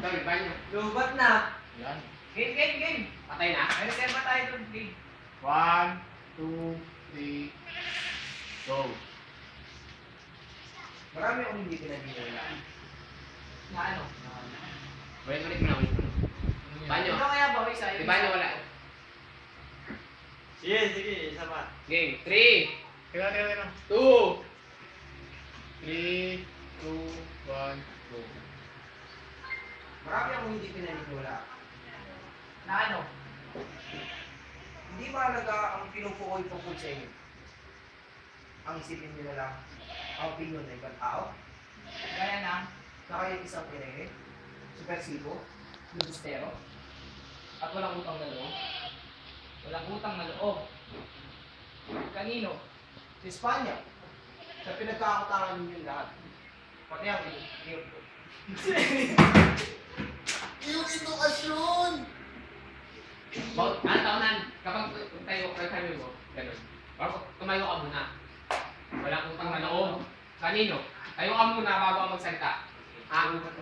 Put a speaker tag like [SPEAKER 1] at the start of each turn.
[SPEAKER 1] Sorry, banyo.
[SPEAKER 2] Lubat na.
[SPEAKER 1] Yan.
[SPEAKER 2] Game.
[SPEAKER 1] Patay na.
[SPEAKER 2] Ay, nagkaya tayo doon, game.
[SPEAKER 1] 1, 2, 3, go.
[SPEAKER 2] Marami akong hindi pinag-iwala. Na ano?
[SPEAKER 1] Ulit mo na. Banyo.
[SPEAKER 2] Ano kaya ba? Isa.
[SPEAKER 1] Di banyo wala.
[SPEAKER 3] Sige, isa pa.
[SPEAKER 1] Game. 3,
[SPEAKER 3] Tira.
[SPEAKER 1] 2, 3, 2, 1, go.
[SPEAKER 2] Marami akong hindi pinag-iwala. Na ano? Hindi mahalaga ang pinupukoy tungkol sa inyo. Ang isipin nyo na lang, ang opinion ng ibang tao. Gaya na kayo isang pinere, supersibo, lubustero, at walang utang na loob. Walang utang na loob. Kanino? Sa Espanya. Sa pinagkakakutangan ninyo lahat. Pati ang iyo.
[SPEAKER 3] Yung edukasyon!
[SPEAKER 1] About, taonan, kapag tayo mo, ganun. Bago tumayo ka muna. Walang utang na loob. Kanino? Tayo ka muna bago ako magsalita.